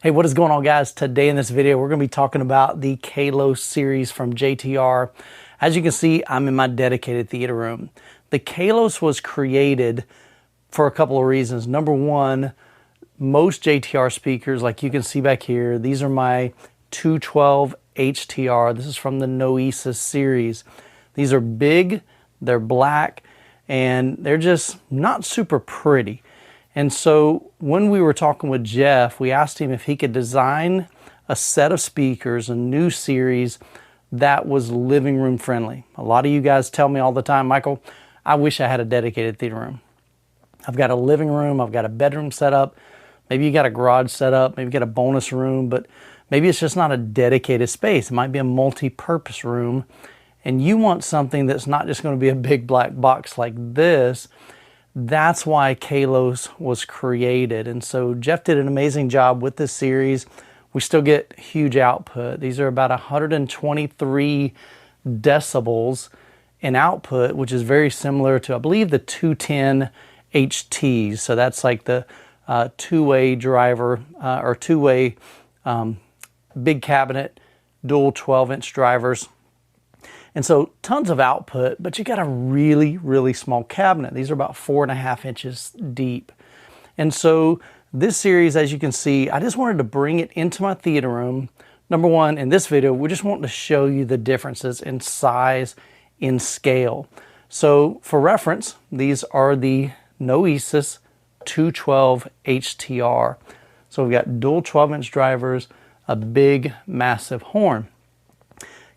Hey, what is going on, guys? Today in this video, we're going to be talking about the Kallos series from JTR. As you can see, I'm in my dedicated theater room. The Kallos was created for a couple of reasons. Number one, most JTR speakers, like you can see back here, these are my 212 HTR. This is from the Noesis series. These are big, they're black, and they're just not super pretty. And so when we were talking with Jeff, we asked him if he could design a set of speakers, a new series that was living room friendly. A lot of you guys tell me all the time, Michael, I wish I had a dedicated theater room. I've got a living room, I've got a bedroom set up, maybe you got a garage set up, maybe you got a bonus room, but maybe it's just not a dedicated space. It might be a multi-purpose room, and you want something that's not just going to be a big black box like this. That's why Kallos was created. And so Jeff did an amazing job with this series. We still get huge output. These are about 123 decibels in output, which is very similar to, I believe, the 210 HTs. So that's like the two-way driver or two-way big cabinet, dual 12-inch drivers. And so tons of output, but you got a really, really small cabinet. These are about 4.5 inches deep. And so this series, as you can see, I just wanted to bring it into my theater room. Number one, in this video, we just want to show you the differences in size, in scale. So for reference, these are the Noesis 212 HTR. So we've got dual 12-inch drivers, a big, massive horn.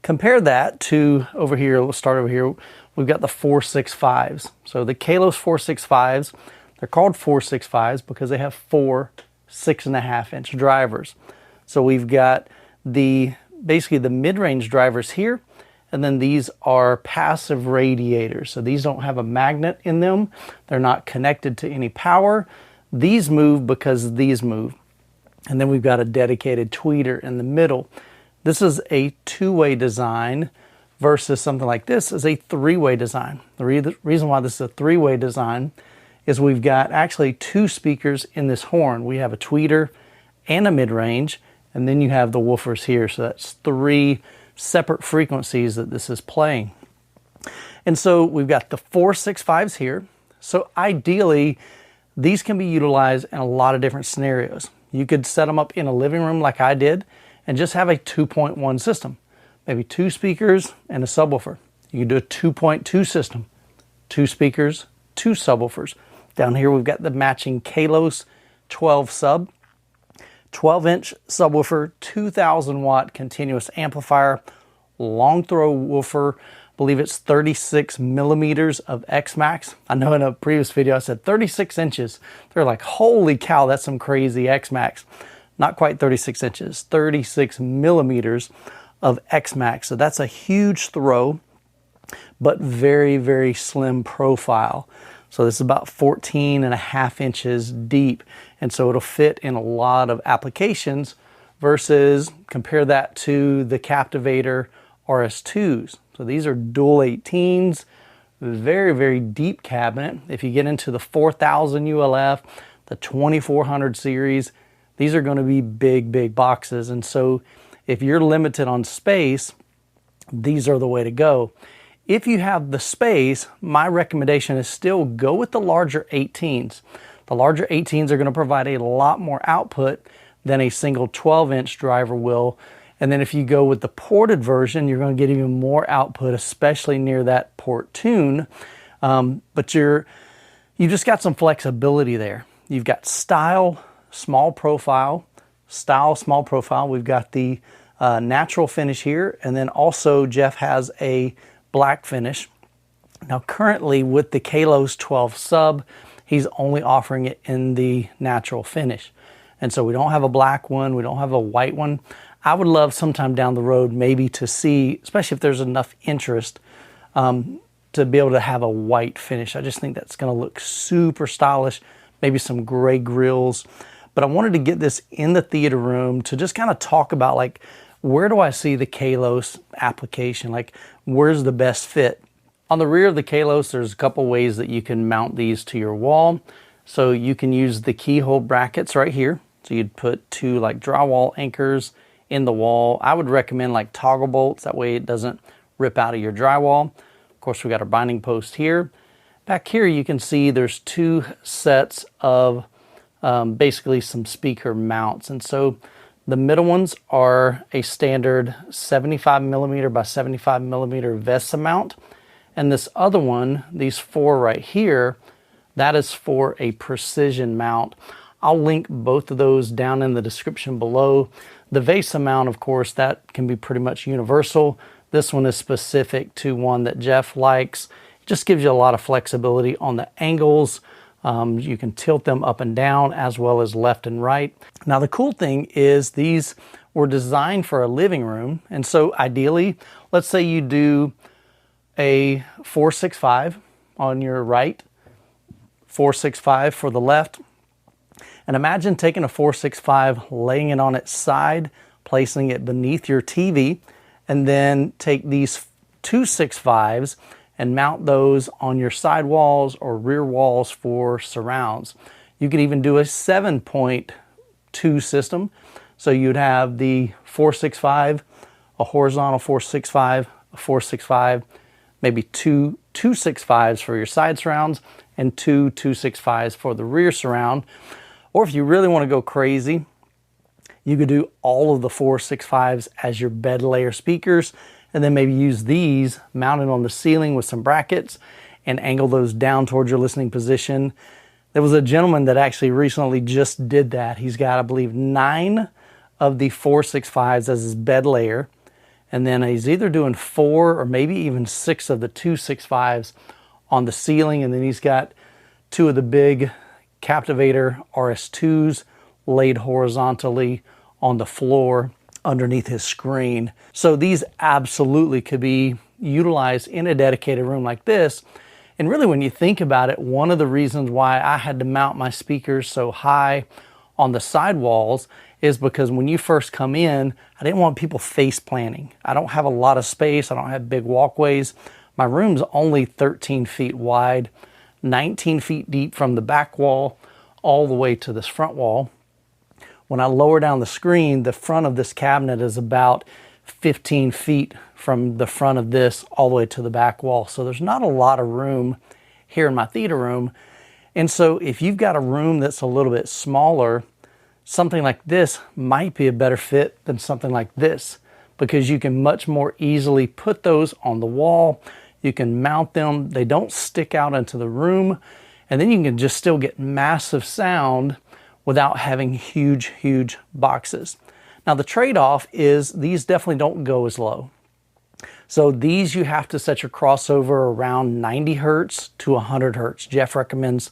Compare that to over here, let's start over here, we've got the 465s. So the Kallos 465s, they're called 465s because they have four 6.5-inch drivers. So we've got basically the mid-range drivers here, and then these are passive radiators. So these don't have a magnet in them. They're not connected to any power. These move because these move. And then we've got a dedicated tweeter in the middle. This is a two-way design versus something like this is a three-way design. The reason why this is a three-way design is we've got actually two speakers in this horn. We have a tweeter and a mid-range, and then you have the woofers here. So that's three separate frequencies that this is playing. And so we've got the 465s here. So ideally, these can be utilized in a lot of different scenarios. You could set them up in a living room like I did, and just have a 2.1 system. Maybe two speakers and a subwoofer. You can do a 2.2 system. Two speakers, two subwoofers. Down here we've got the matching Kallos 12 sub. 12-inch subwoofer, 2,000 watt continuous amplifier, long throw woofer. I believe it's 36 millimeters of X-Max. I know in a previous video I said 36 inches. They're like, holy cow, that's some crazy X-Max. Not quite 36 inches, 36 millimeters of X-Max. So that's a huge throw, but very, very slim profile. So this is about 14.5 inches deep. And so it'll fit in a lot of applications versus compare that to the Captivator RS2s. So these are dual 18s, very, very deep cabinet. If you get into the 4000 ULF, the 2400 series, these are going to be big, big boxes. And so if you're limited on space, these are the way to go. If you have the space, my recommendation is still go with the larger 18s. The larger 18s are going to provide a lot more output than a single 12-inch driver will. And then if you go with the ported version, you're going to get even more output, especially near that port tune. But you just got some flexibility there. You've got style, small profile, small profile. We've got the natural finish here, and then also Jeff has a black finish. Now currently with the Kallos 12 sub, he's only offering it in the natural finish. And so we don't have a black one, we don't have a white one. I would love sometime down the road maybe to see, especially if there's enough interest, to be able to have a white finish. I just think that's going to look super stylish, maybe some gray grills. But I wanted to get this in the theater room to just kind of talk about, like, where do I see the Kallos application? Like, where's the best fit? On the rear of the Kallos, there's a couple ways that you can mount these to your wall. So you can use the keyhole brackets right here. So you'd put two like drywall anchors in the wall. I would recommend like toggle bolts, that way it doesn't rip out of your drywall. Of course, we got our binding post here. Back here you can see there's two sets of basically some speaker mounts. And so the middle ones are a standard 75mm by 75mm VESA mount. And this other one, these four right here, that is for a precision mount. I'll link both of those down in the description below. The VESA mount, of course, that can be pretty much universal. This one is specific to one that Jeff likes. It just gives you a lot of flexibility on the angles. You can tilt them up and down as well as left and right. Now the cool thing is these were designed for a living room. And so ideally, let's say you do a 465 on your right, 465 for the left. And imagine taking a 465, laying it on its side, placing it beneath your TV, and then take these 265s and mount those on your side walls or rear walls for surrounds. You could even do a 7.2 system. So you'd have the 465, a horizontal 465, a 465, maybe two 265s for your side surrounds and two 265s for the rear surround. Or if you really want to go crazy, you could do all of the 465s as your bed layer speakers, and then maybe use these mounted on the ceiling with some brackets and angle those down towards your listening position. There was a gentleman that actually recently just did that. He's got, I believe, 9 of the 465s as his bed layer, and then he's either doing 4 or maybe even 6 of the 265s on the ceiling, and then he's got 2 of the big Captivator RS2s laid horizontally on the floor underneath his screen. So these absolutely could be utilized in a dedicated room like this. And really, when you think about it, one of the reasons why I had to mount my speakers so high on the side walls is because when you first come in, I didn't want people face planting. I don't have a lot of space. I don't have big walkways. My room's only 13 feet wide, 19 feet deep from the back wall all the way to this front wall. When I lower down the screen, the front of this cabinet is about 15 feet from the front of this all the way to the back wall. So there's not a lot of room here in my theater room. And so if you've got a room that's a little bit smaller, something like this might be a better fit than something like this, because you can much more easily put those on the wall. You can mount them. They don't stick out into the room. And then you can just still get massive sound without having huge boxes. Now the trade-off is these definitely don't go as low. So these you have to set your crossover around 90 hertz to 100 hertz. Jeff recommends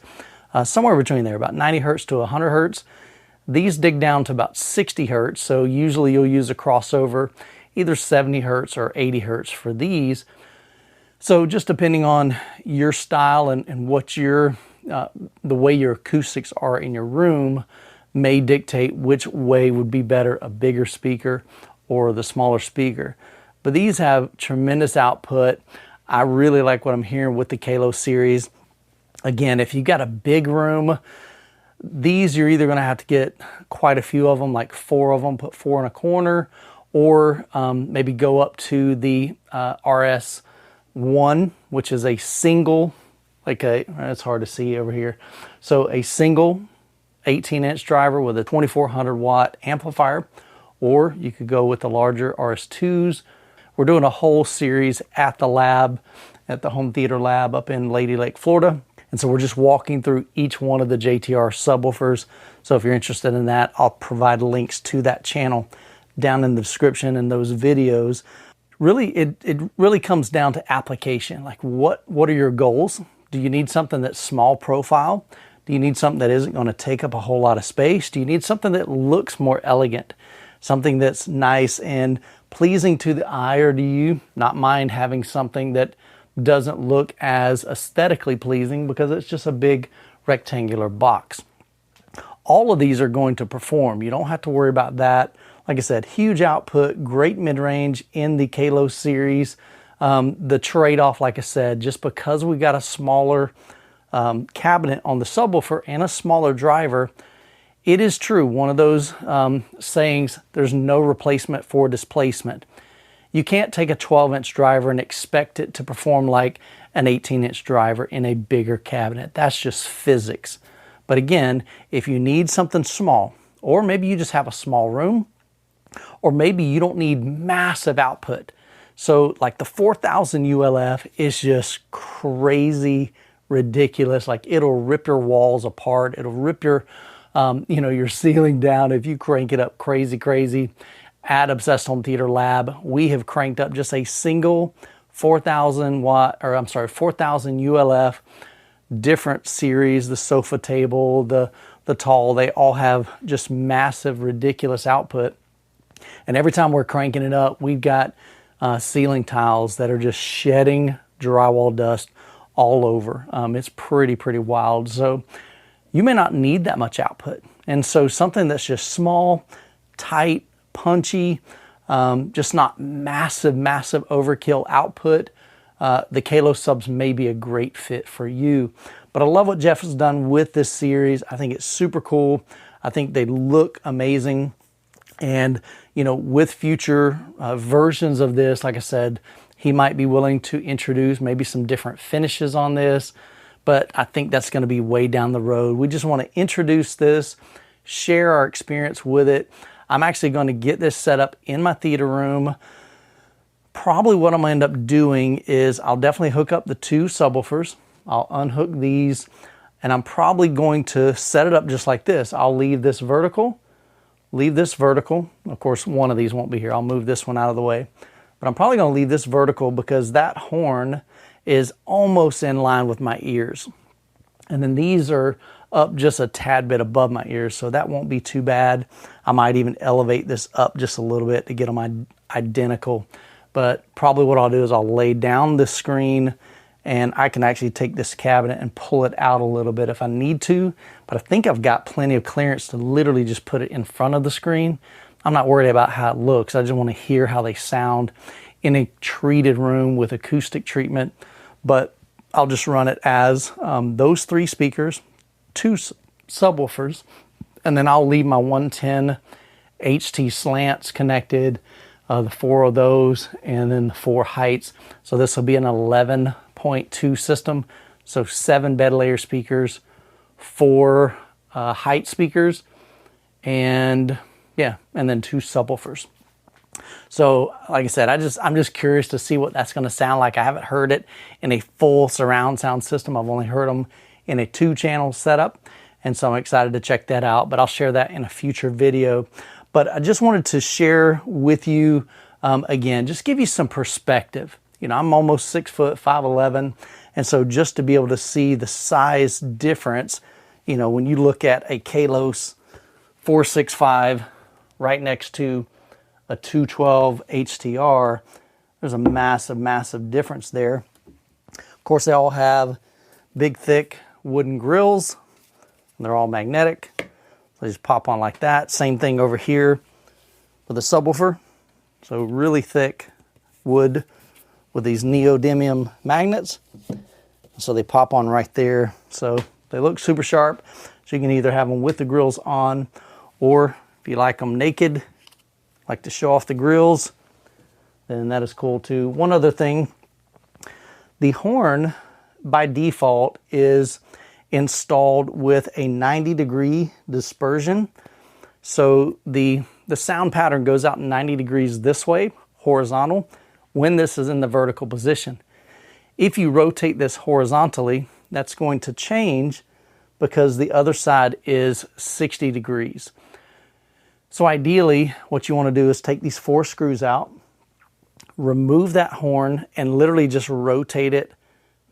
somewhere between there, about 90 hertz to 100 hertz. These dig down to about 60 hertz, so usually you'll use a crossover either 70 hertz or 80 hertz for these. So just depending on your style and what your the way your acoustics are in your room may dictate which way would be better, a bigger speaker or the smaller speaker. But these have tremendous output. I really like what I'm hearing with the Kallos series. Again, if you've got a big room, these you're either going to have to get quite a few of them, like 4 of them, put 4 in a corner, or maybe go up to the RS1, which is a single, it's hard to see over here. So a single 18-inch driver with a 2400 watt amplifier, or you could go with the larger RS2s. We're doing a whole series at the lab, at the home theater lab up in Lady Lake, Florida. And so we're just walking through each one of the JTR subwoofers. So if you're interested in that, I'll provide links to that channel down in the description and those videos. Really, it really comes down to application. Like what are your goals? Do you need something that's small profile? Do you need something that isn't going to take up a whole lot of space? Do you need something that looks more elegant? Something that's nice and pleasing to the eye? Or do you not mind having something that doesn't look as aesthetically pleasing because it's just a big rectangular box? All of these are going to perform. You don't have to worry about that. Like I said, huge output, great mid-range in the Kallos series. The trade-off, like I said, just because we got a smaller cabinet on the subwoofer and a smaller driver, it is true, one of those sayings, there's no replacement for displacement. You can't take a 12-inch driver and expect it to perform like an 18-inch driver in a bigger cabinet. That's just physics. But again, if you need something small, or maybe you just have a small room, or maybe you don't need massive output. So like the 4000 ULF is just crazy, ridiculous. Like it'll rip your walls apart. It'll rip your, your ceiling down if you crank it up crazy. At Obsessed Home Theater Lab, we have cranked up just a single 4000 ULF, different series, the sofa table, the tall, they all have just massive, ridiculous output. And every time we're cranking it up, we've got ceiling tiles that are just shedding drywall dust all over. It's pretty wild. So you may not need that much output. And so something that's just small, tight, punchy, just not massive overkill output, the Kallos subs may be a great fit for you. But I love what Jeff has done with this series. I think it's super cool. I think they look amazing. And, with future versions of this, like I said, he might be willing to introduce maybe some different finishes on this, but I think that's going to be way down the road. We just want to introduce this, share our experience with it. I'm actually going to get this set up in my theater room. Probably what I'm going to end up doing is I'll definitely hook up the two subwoofers. I'll unhook these, and I'm probably going to set it up just like this. I'll leave this vertical. Of course, one of these won't be here. I'll move this one out of the way. But I'm probably going to leave this vertical because that horn is almost in line with my ears. And then these are up just a tad bit above my ears, so that won't be too bad. I might even elevate this up just a little bit to get them identical. But probably what I'll do is I'll lay down this screen, and I can actually take this cabinet and pull it out a little bit if I need to. But I think I've got plenty of clearance to literally just put it in front of the screen. I'm not worried about how it looks. I just want to hear how they sound in a treated room with acoustic treatment. But I'll just run it as those three speakers, two subwoofers, and then I'll leave my 110 HT slants connected, the four of those, and then the four heights. So this will be an 11.2 system. So 7 bed layer speakers, 4 height speakers, and then 2 subwoofers. So like I said, I'm just curious to see what that's going to sound like. I haven't heard it in a full surround sound system. I've only heard them in a 2-channel setup, and so I'm excited to check that out, but I'll share that in a future video. But I just wanted to share with you, again, just give you some perspective. I'm almost 6 foot, 5'11", and so just to be able to see the size difference, when you look at a Kallos 465 right next to a 212 HTR, there's a massive difference there. Of course, they all have big, thick wooden grills, and they're all magnetic. So they just pop on like that. Same thing over here with the subwoofer. So really thick wood with these neodymium magnets. So they pop on right there. So they look super sharp. So you can either have them with the grills on, or if you like them naked, like to show off the grills, then that is cool too. One other thing, the horn by default is installed with a 90-degree dispersion. So the sound pattern goes out 90 degrees this way, horizontal, when this is in the vertical position. If you rotate this horizontally, that's going to change because the other side is 60 degrees. So ideally, what you want to do is take these 4 screws out, remove that horn, and literally just rotate it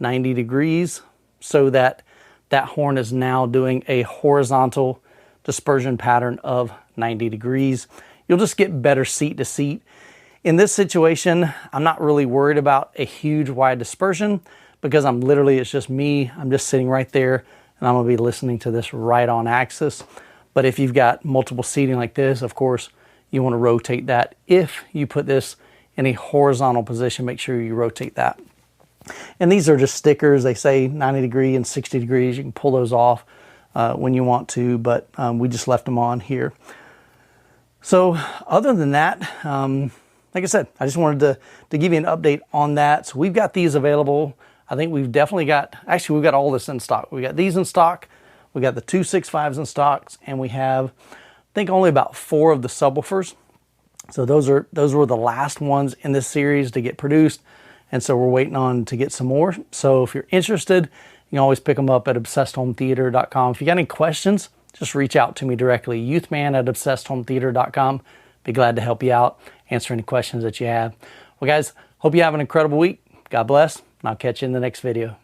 90 degrees so that that horn is now doing a horizontal dispersion pattern of 90 degrees. You'll just get better seat to seat. In this situation, I'm not really worried about a huge wide dispersion because it's just me. I'm just sitting right there, and I'm going to be listening to this right on axis. But if you've got multiple seating like this, of course, you want to rotate that. If you put this in a horizontal position, make sure you rotate that. And these are just stickers. They say 90 degree and 60 degrees. You can pull those off. when you want to, but we just left them on here. So other than that, like I said, I just wanted to give you an update on that. So we've got these available. I think we've definitely got, actually we've got all this in stock. We got these in stock, we got the 265s in stocks, and we have, I think, only about 4 of the subwoofers. So those were the last ones in this series to get produced, and so we're waiting on to get some more. So if you're interested, you can always pick them up at obsessedhometheater.com. If you got any questions, just reach out to me directly, youthman@obsessedhometheater.com. Be glad to help you out, answer any questions that you have. Well, guys, hope you have an incredible week. God bless, and I'll catch you in the next video.